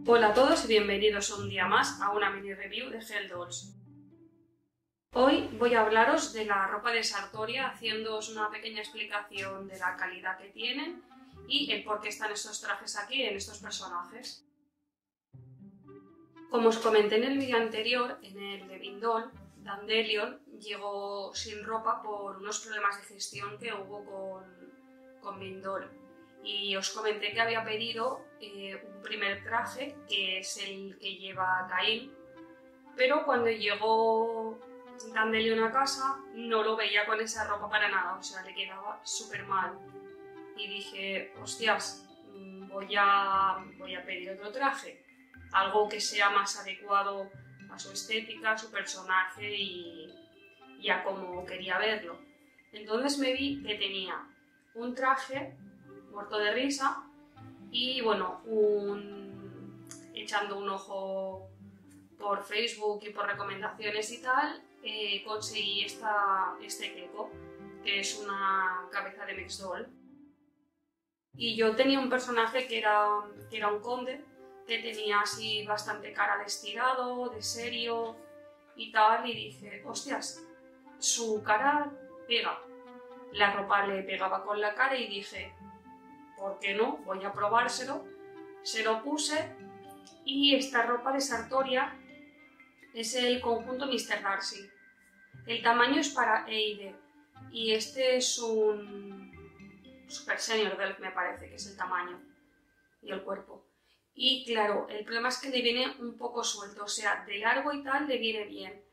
Hola a todos y bienvenidos un día más a una mini review de Gel Dolls. Hoy voy a hablaros de la ropa de Sartoria, haciéndoos una pequeña explicación de la calidad que tienen y el por qué están estos trajes aquí en estos personajes. Como os comenté en el vídeo anterior, en el de Bindol, Dandelion llegó sin ropa por unos problemas de gestión que hubo con Bindol. Y os comenté que había pedido un primer traje, que es el que lleva Caín, pero cuando llegó Dandelion a casa no lo veía con esa ropa para nada, o sea, le quedaba súper mal. Y dije, hostias, voy a pedir otro traje, algo que sea más adecuado a su estética, a su personaje y a cómo quería verlo. Entonces me vi que tenía un traje muerto de risa y bueno, echando un ojo por Facebook y por recomendaciones y tal, conseguí este gecko, que es una cabeza de Mexdoll. Y yo tenía un personaje que era un conde, que tenía así bastante cara de estirado, de serio y tal, y dije, hostias, su cara pega. La ropa le pegaba con la cara y dije, ¿por qué no? Voy a probárselo. Se lo puse y esta ropa de Sartoria es el conjunto Mr. Darcy. El tamaño es para Eide y este es un Super Senior Delf, me parece que es el tamaño y el cuerpo. Y claro, el problema es que le viene un poco suelto, o sea, de largo y tal le viene bien,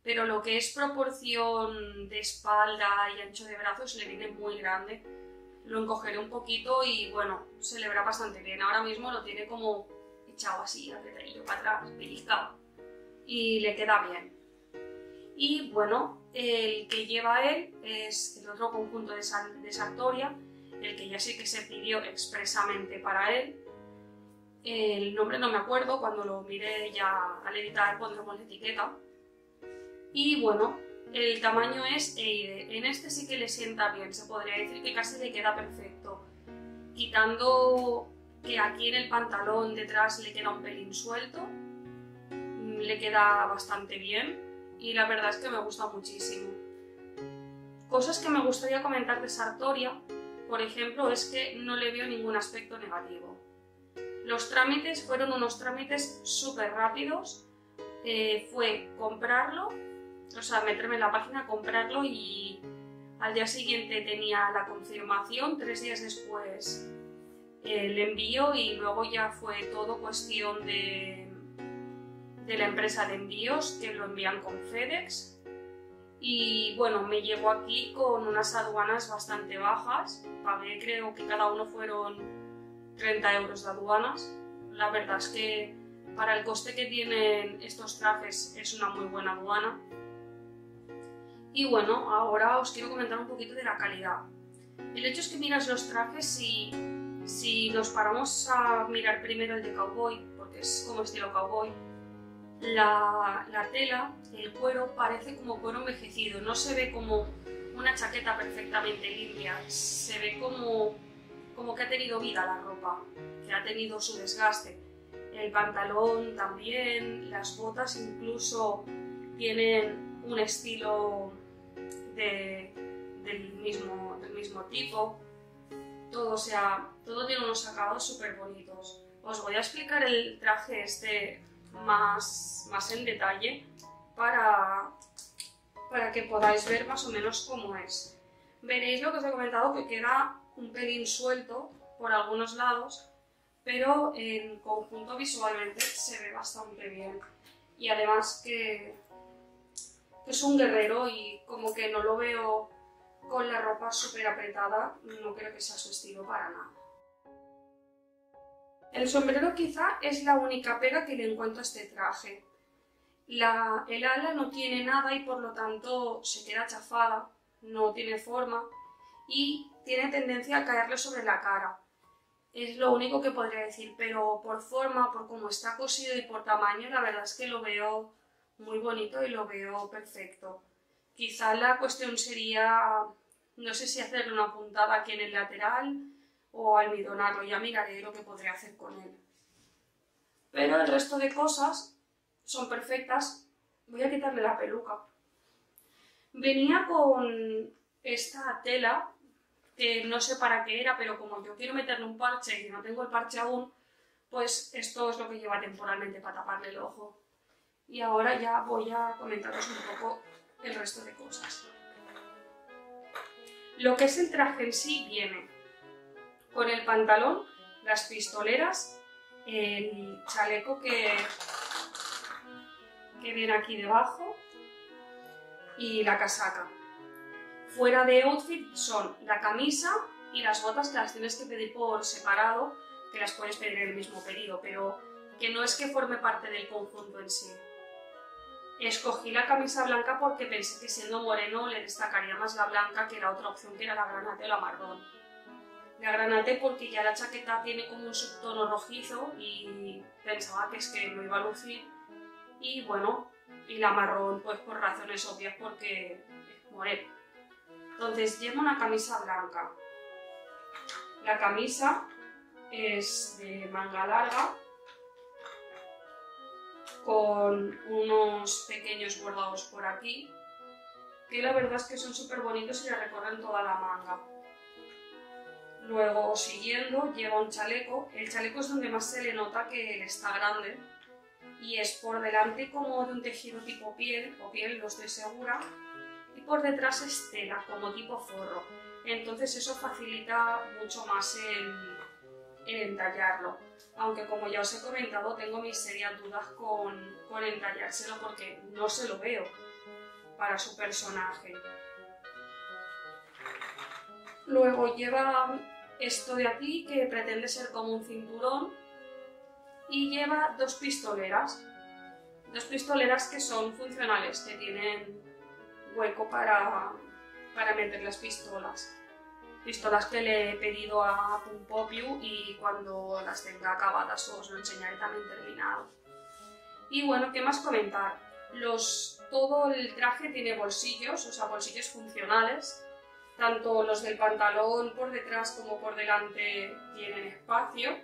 pero lo que es proporción de espalda y ancho de brazos le viene muy grande. Lo encogeré un poquito y bueno, se le verá bastante bien. Ahora mismo lo tiene como echado así, apretadillo para atrás, pellizcado, y le queda bien. Y bueno, el que lleva él es el otro conjunto de Sartoria, el que ya sí que se pidió expresamente para él. El nombre no me acuerdo, cuando lo miré ya al editar pondremos la etiqueta. Y bueno, el tamaño es Eide. En este sí que le sienta bien, se podría decir que casi le queda perfecto. Quitando que aquí en el pantalón detrás le queda un pelín suelto, le queda bastante bien y la verdad es que me gusta muchísimo. Cosas que me gustaría comentar de Sartoria, por ejemplo, es que no le veo ningún aspecto negativo. Los trámites fueron unos trámites súper rápidos. Fue comprarlo, o sea, meterme en la página, comprarlo y al día siguiente tenía la confirmación, 3 días después el envío y luego ya fue todo cuestión de la empresa de envíos que lo envían con FedEx. Y bueno, me llegó aquí con unas aduanas bastante bajas, pagué creo que cada uno fueron 30 euros de aduanas. La verdad es que para el coste que tienen estos trajes es una muy buena aduana. Y bueno, ahora os quiero comentar un poquito de la calidad. El hecho es que miras los trajes y si nos paramos a mirar primero el de cowboy, porque es como estilo cowboy, la tela, el cuero, parece como cuero envejecido, no se ve como una chaqueta perfectamente limpia, se ve como que ha tenido vida la ropa, que ha tenido su desgaste. El pantalón también, las botas incluso tienen un estilo del mismo tipo, todo, o sea, todo tiene unos acabados súper bonitos. Os voy a explicar el traje este más en detalle para que podáis ver más o menos cómo es. Veréis lo que os he comentado, que queda un pelín suelto por algunos lados, pero en conjunto visualmente se ve bastante bien. Y además que es un guerrero y como que no lo veo con la ropa súper apretada, no creo que sea su estilo para nada. El sombrero quizá es la única pega que le encuentro a este traje. El ala no tiene nada y por lo tanto se queda chafada, no tiene forma y tiene tendencia a caerle sobre la cara. Es lo único que podría decir, pero por forma, por cómo está cosido y por tamaño, la verdad es que lo veo muy bonito y lo veo perfecto. Quizá la cuestión sería, no sé si hacerle una puntada aquí en el lateral o almidonarlo, ya miraré lo que podré hacer con él. pero el resto de cosas son perfectas. Voy a quitarle la peluca. Venía con esta tela, que no sé para qué era, pero como yo quiero meterle un parche y no tengo el parche aún, pues esto es lo que lleva temporalmente para taparle el ojo. Y ahora ya voy a comentaros un poco el resto de cosas. Lo que es el traje en sí viene con el pantalón, las pistoleras, el chaleco que viene aquí debajo y la casaca. Fuera de outfit son la camisa y las botas, que las tienes que pedir por separado, que las puedes pedir en el mismo pedido, pero que no es que forme parte del conjunto en sí. Escogí la camisa blanca porque pensé que siendo moreno le destacaría más la blanca que la otra opción, que era la granate o la marrón. La granate porque ya la chaqueta tiene como un subtono rojizo y pensaba que es que no iba a lucir. Y bueno, y la marrón pues por razones obvias porque es moreno. Entonces llevo una camisa blanca. La camisa es de manga larga con unos pequeños bordados por aquí, que la verdad es que son súper bonitos y le recorren toda la manga. Luego, siguiendo, lleva un chaleco. El chaleco es donde más se le nota que él está grande y es por delante como de un tejido tipo piel, o piel, no estoy segura, y por detrás es tela, como tipo forro. Entonces eso facilita mucho más el entallarlo. Aunque como ya os he comentado, tengo mis serias dudas con entallárselo porque no se lo veo para su personaje. Luego lleva esto de aquí, que pretende ser como un cinturón, y lleva dos pistoleras que son funcionales, que tienen hueco para meter las pistolas. Pistolas que le he pedido a Pumpopiu y cuando las tenga acabadas os lo enseñaré también terminado. Y bueno, ¿qué más comentar? Todo el traje tiene bolsillos, o sea, bolsillos funcionales. Tanto los del pantalón por detrás como por delante tienen espacio.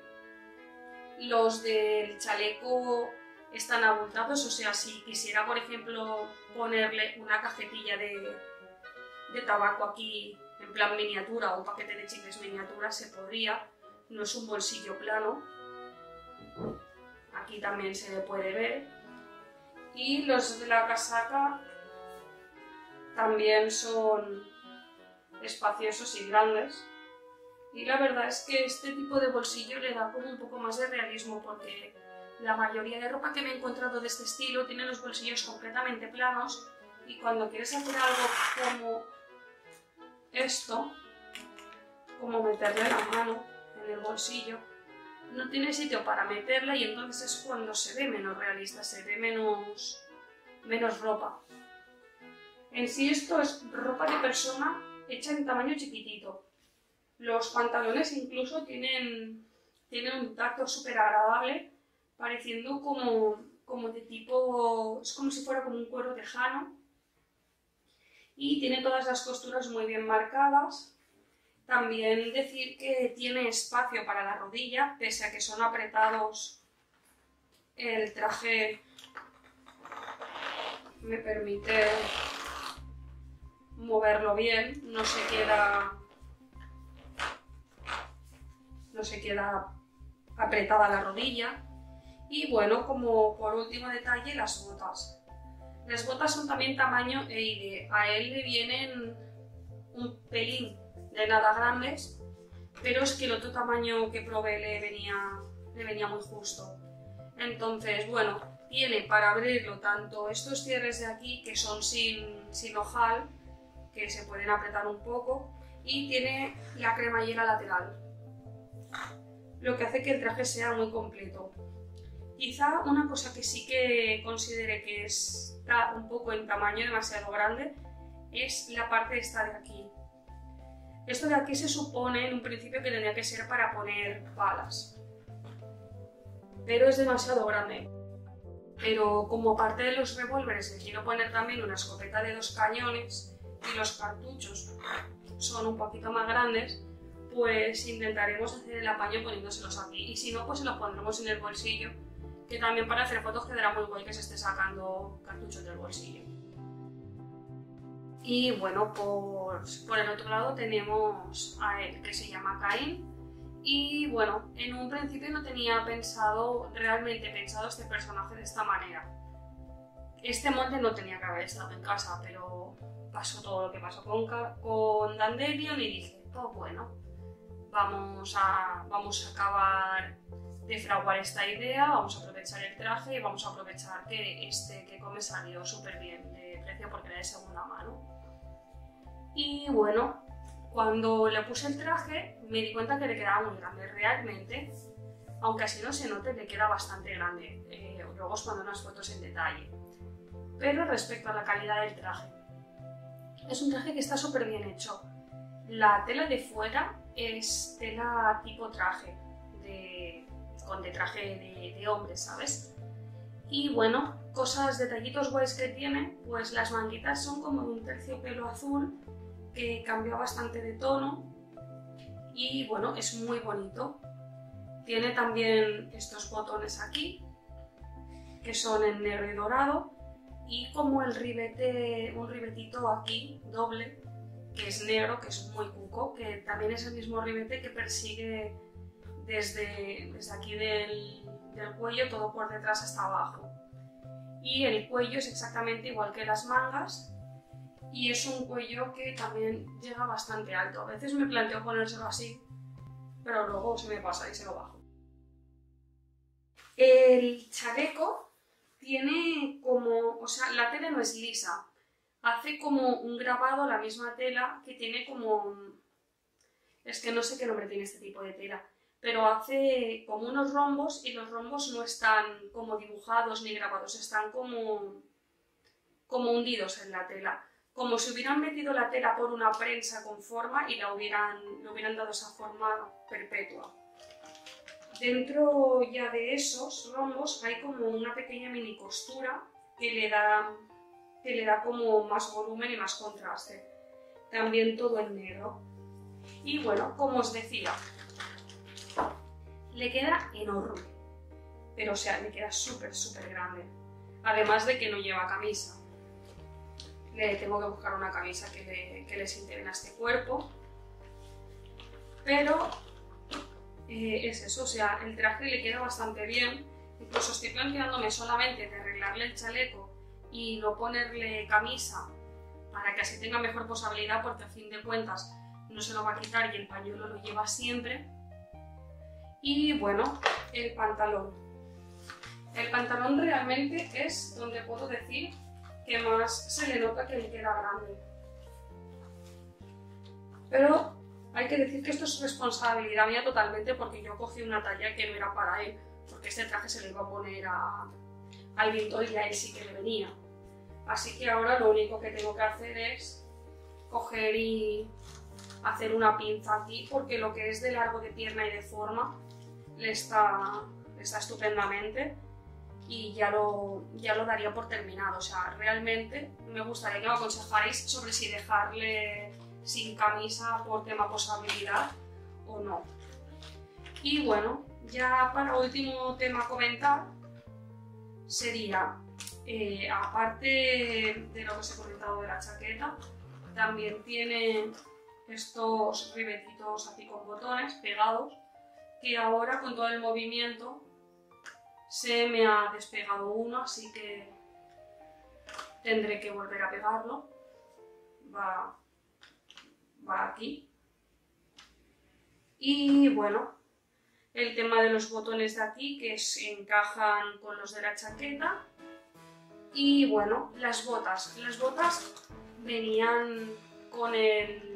Los del chaleco están abultados, o sea, si quisiera, por ejemplo, ponerle una cajetilla de tabaco aquí en plan miniatura o un paquete de chicles miniatura, se podría. No es un bolsillo plano. Aquí también se le puede ver. Y los de la casaca también son espaciosos y grandes. Y la verdad es que este tipo de bolsillo le da como un poco más de realismo, porque la mayoría de ropa que me he encontrado de este estilo tiene los bolsillos completamente planos y cuando quieres hacer algo como esto, como meterle la mano en el bolsillo, no tiene sitio para meterla y entonces es cuando se ve menos realista, se ve menos ropa. En sí esto es ropa de persona hecha en tamaño chiquitito. Los pantalones incluso tienen un tacto súper agradable, pareciendo como de tipo, es como si fuera como un cuero tejano. Y tiene todas las costuras muy bien marcadas. También decir que tiene espacio para la rodilla, pese a que son apretados. El traje me permite moverlo bien, no se queda apretada la rodilla. Y bueno, como por último detalle, las botas. Las botas son también tamaño EID. A él le vienen un pelín de nada grandes, pero es que el otro tamaño que probé le venía muy justo. Entonces, bueno, tiene para abrirlo tanto estos cierres de aquí, que son sin ojal, que se pueden apretar un poco, y tiene la cremallera lateral, lo que hace que el traje sea muy completo. Quizá una cosa que sí que considere que está un poco en tamaño demasiado grande es la parte esta de aquí. Esto de aquí se supone en un principio que tendría que ser para poner balas, pero es demasiado grande. Pero como parte de los revólveres le quiero poner también una escopeta de 2 cañones y los cartuchos son un poquito más grandes, pues intentaremos hacer el apaño poniéndoselos aquí, y si no, pues se los pondremos en el bolsillo, que también para hacer fotos quedará muy guay que se esté sacando cartuchos del bolsillo. Y bueno, por el otro lado tenemos a él, que se llama Cain. Y bueno, en un principio no tenía realmente pensado este personaje de esta manera. Este molde no tenía que haber estado en casa, pero pasó todo lo que pasó con Dandelion y dije, pues bueno, vamos a acabar de fraguar esta idea, vamos a aprovechar el traje y vamos a aprovechar que este Keko me salió súper bien de precio porque era de segunda mano. Y bueno, cuando le puse el traje me di cuenta que le quedaba muy grande. Realmente, aunque así no se note, le queda bastante grande. Luego os pondré unas fotos en detalle. Pero respecto a la calidad del traje, es un traje que está súper bien hecho. La tela de fuera es tela tipo traje, de traje de hombre, ¿sabes? Y bueno, detallitos guays que tiene, pues las manguitas son como de un terciopelo azul que cambia bastante de tono y bueno, es muy bonito. Tiene también estos botones aquí, que son en negro y dorado, y como un ribetito aquí, doble, que es negro, que es muy cuco, que también es el mismo ribete que persigue desde aquí del cuello, todo por detrás hasta abajo. Y el cuello es exactamente igual que las mangas, y es un cuello que también llega bastante alto. A veces me planteo ponérselo así, pero luego se me pasa y se lo bajo. El chaleco tiene como, o sea, la tela no es lisa, hace como un grabado la misma tela que tiene como, es que no sé qué nombre tiene este tipo de tela, pero hace como unos rombos y los rombos no están como dibujados ni grabados, están como hundidos en la tela, como si hubieran metido la tela por una prensa con forma y le hubieran dado esa forma perpetua. Dentro ya de esos rombos hay como una pequeña mini costura que le da como más volumen y más contraste. También todo en negro. Y bueno, como os decía, le queda enorme, pero o sea, le queda súper grande. Además de que no lleva camisa. Le tengo que buscar una camisa que le siente bien a este cuerpo. Pero es eso, o sea, el traje le queda bastante bien. Incluso estoy planteándome solamente de arreglarle el chaleco y no ponerle camisa para que así tenga mejor posabilidad, porque a fin de cuentas no se lo va a quitar y el pañuelo lo lleva siempre. Y bueno, el pantalón. El pantalón realmente es donde puedo decir que más se le nota que le queda grande. Pero hay que decir que esto es responsabilidad mía totalmente, porque yo cogí una talla que no era para él, porque este traje se le iba a poner al Vintor y a él sí que le venía. Así que ahora lo único que tengo que hacer es coger y hacer una pinza aquí, porque lo que es de largo de pierna y de forma le está estupendamente. Y ya lo daría por terminado. O sea, realmente me gustaría que me aconsejarais sobre si dejarle sin camisa por tema posabilidad o no. Y bueno, ya para último tema a comentar sería, aparte de lo que os he comentado de la chaqueta, también tiene estos ribetitos así con botones pegados, que ahora con todo el movimiento se me ha despegado uno, así que tendré que volver a pegarlo. Va aquí. Y bueno, el tema de los botones de aquí que encajan con los de la chaqueta. Y bueno, las botas. Las botas venían con el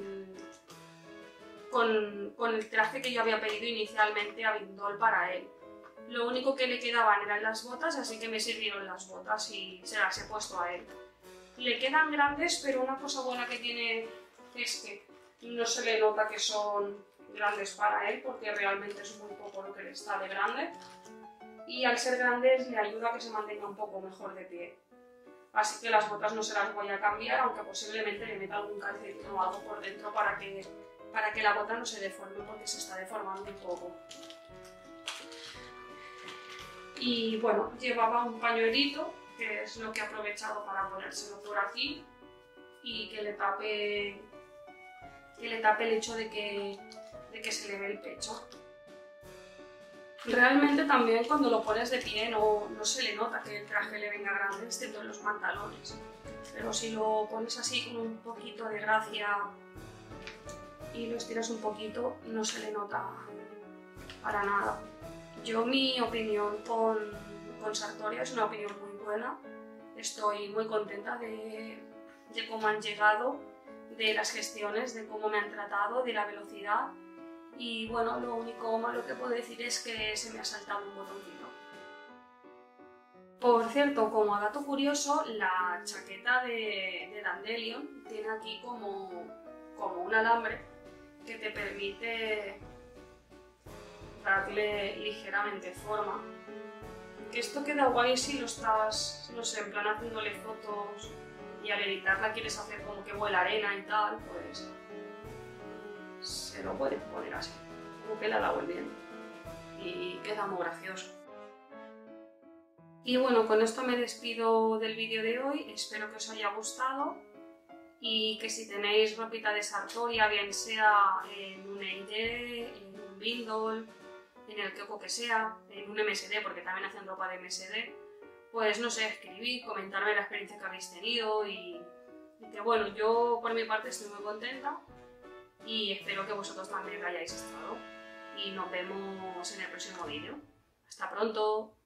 traje que yo había pedido inicialmente a Vindol para él. Lo único que le quedaban eran las botas, así que me sirvieron las botas y se las he puesto a él. Le quedan grandes, pero una cosa buena que tiene es que no se le nota que son grandes para él, porque realmente es muy poco lo que le está de grande. Y al ser grandes le ayuda a que se mantenga un poco mejor de pie. Así que las botas no se las voy a cambiar, aunque posiblemente le meta algún calcetín o algo por dentro para que la bota no se deforme, porque se está deformando un poco. Y bueno, llevaba un pañuelito, que es lo que he aprovechado para ponérselo por aquí y que le tape el hecho de que se le ve el pecho. Realmente también cuando lo pones de pie no se le nota que el traje le venga grande, excepto en los pantalones. Pero si lo pones así con un poquito de gracia y lo estiras un poquito, no se le nota para nada. Mi opinión con Sartoria es una opinión muy buena. Estoy muy contenta de cómo han llegado, de las gestiones, de cómo me han tratado, de la velocidad. Y bueno, lo único malo que puedo decir es que se me ha saltado un botoncito. Por cierto, como dato curioso, la chaqueta de Dandelion tiene aquí como un alambre que te permite darle ligeramente forma. Esto queda guay si lo estás, no sé, en plan haciéndole fotos y al editarla quieres hacer como que vuela arena y tal, pues se lo puedes poner así, como que la da volviendo y queda muy gracioso. Y bueno, con esto me despido del vídeo de hoy, espero que os haya gustado y que si tenéis ropita de Sartoria, bien sea en un Eide, en un Bindle, en el Keko que sea, en un MSD, porque también hacen ropa de MSD, pues no sé, escribid, comentarme la experiencia que habéis tenido y que bueno, yo por mi parte estoy muy contenta y espero que vosotros también lo hayáis estado y nos vemos en el próximo vídeo. ¡Hasta pronto!